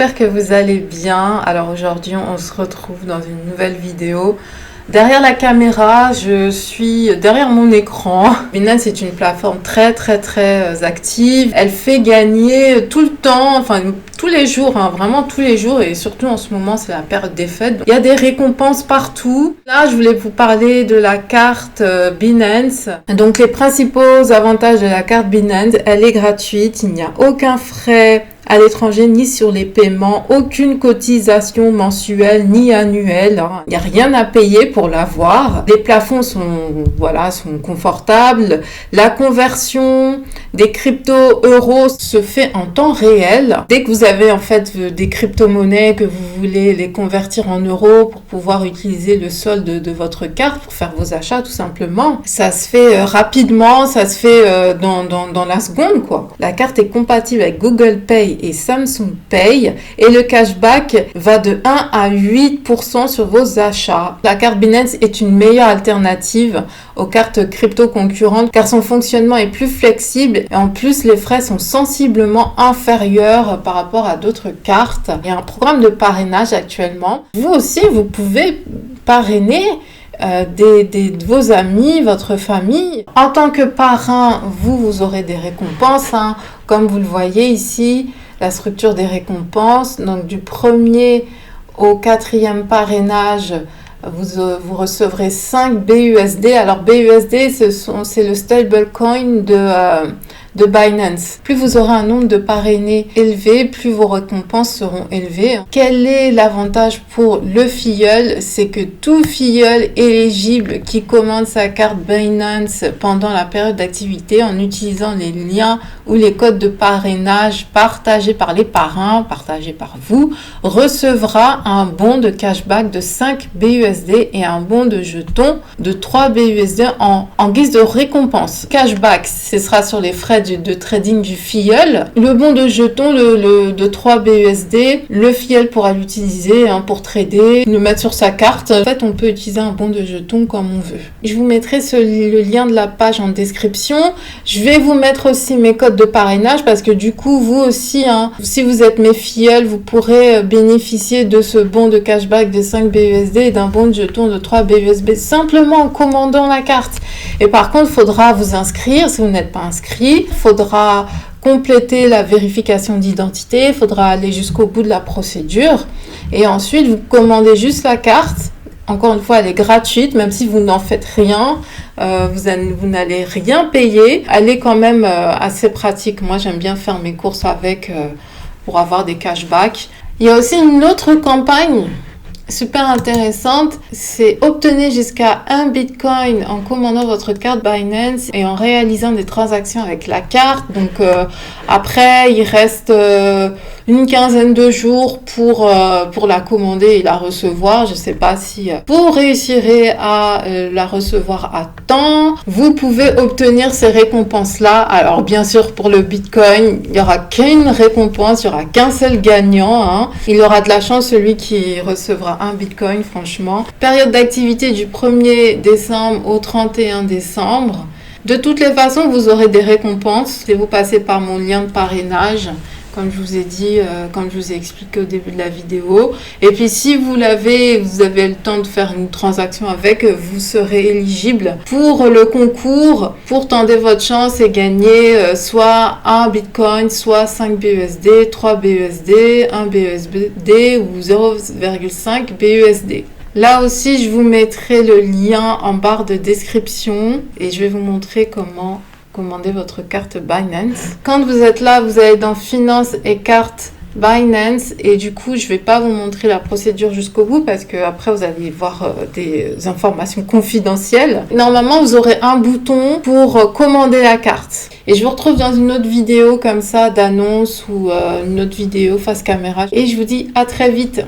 J'espère que vous allez bien. Alors aujourd'hui, on se retrouve dans une nouvelle vidéo. Derrière la caméra, je suis derrière mon écran. Binance est une plateforme très active. Elle fait gagner tout le temps, enfin tous les jours, vraiment tous les jours, et surtout en ce moment, c'est la période des fêtes. Il y a des récompenses partout. Là, je voulais vous parler de la carte Binance. Donc les principaux avantages de la carte Binance, elle est gratuite, il n'y a aucun frais à l'étranger, ni sur les paiements, aucune cotisation mensuelle ni annuelle. Il n'y a rien à payer pour l'avoir. Les plafonds sont confortables. La conversion des crypto-euros se fait en temps réel. Dès que vous avez en fait des crypto-monnaies que vous voulez les convertir en euros pour pouvoir utiliser le solde de votre carte pour faire vos achats tout simplement, ça se fait rapidement, ça se fait dans la seconde quoi. La carte est compatible avec Google Pay et Samsung Pay et le cashback va de 1 à 8% sur vos achats. La carte Binance est une meilleure alternative aux cartes crypto concurrentes car son fonctionnement est plus flexible et en plus les frais sont sensiblement inférieurs par rapport à d'autres cartes. Il y a un programme de parrainage actuellement. Vous aussi, vous pouvez parrainer de vos amis, votre famille. En tant que parrain, vous aurez des récompenses, comme vous le voyez ici. La structure des récompenses, donc du 1er au 4e parrainage, vous recevrez 5 BUSD. Alors BUSD, c'est le stablecoin de Binance. Plus vous aurez un nombre de parrainés élevé, plus vos récompenses seront élevées. Quel est l'avantage pour le filleul? C'est que tout filleul éligible qui commande sa carte Binance pendant la période d'activité en utilisant les liens ou les codes de parrainage partagés par les parrains, partagés par vous, recevra un bon de cashback de 5 BUSD et un bon de jetons de 3 BUSD en guise de récompense. Cashback, ce sera sur les frais de trading du filleul. Le bon de jetons de 3 BUSD, le filleul pourra l'utiliser pour trader, le mettre sur sa carte. En fait, on peut utiliser un bon de jetons comme on veut. Je vous mettrai le lien de la page en description. Je vais vous mettre aussi mes codes de parrainage parce que du coup, vous aussi, si vous êtes mes filleuls, vous pourrez bénéficier de ce bon de cashback de 5 BUSD et d'un bon de jetons de 3 BUSD simplement en commandant la carte. Et par contre, il faudra vous inscrire si vous n'êtes pas inscrit. Il faudra compléter la vérification d'identité, il faudra aller jusqu'au bout de la procédure et ensuite vous commandez juste la carte. Encore une fois, elle est gratuite, même si vous n'en faites rien, vous n'allez rien payer. Elle est quand même assez pratique. Moi, j'aime bien faire mes courses avec pour avoir des cashbacks. Il y a aussi une autre campagne super intéressante, c'est obtenir jusqu'à 1 Bitcoin en commandant votre carte Binance et en réalisant des transactions avec la carte. Donc après, il reste une quinzaine de jours pour la commander et la recevoir. Je ne sais pas si vous réussirez à la recevoir à temps. Vous pouvez obtenir ces récompenses-là. Alors bien sûr, pour le Bitcoin, il n'y aura qu'une récompense, il n'y aura qu'un seul gagnant. Il aura de la chance celui qui recevra un Bitcoin, franchement. Période d'activité du 1er décembre au 31 décembre. De toutes les façons, vous aurez des récompenses si vous passez par mon lien de parrainage, comme je vous ai dit, comme je vous ai expliqué au début de la vidéo. Et puis si vous avez le temps de faire une transaction avec, vous serez éligible pour le concours, pour tenter votre chance et gagner soit 1 Bitcoin, soit 5 BUSD, 3 BUSD, 1 BUSD ou 0,5 BUSD. Là aussi, je vous mettrai le lien en barre de description et je vais vous montrer comment commander votre carte Binance. Quand vous êtes là, vous allez dans Finances et cartes Binance et du coup, je vais pas vous montrer la procédure jusqu'au bout parce que après vous allez voir des informations confidentielles. Normalement, vous aurez un bouton pour commander la carte. Et je vous retrouve dans une autre vidéo comme ça d'annonce ou une autre vidéo face caméra. Et je vous dis à très vite.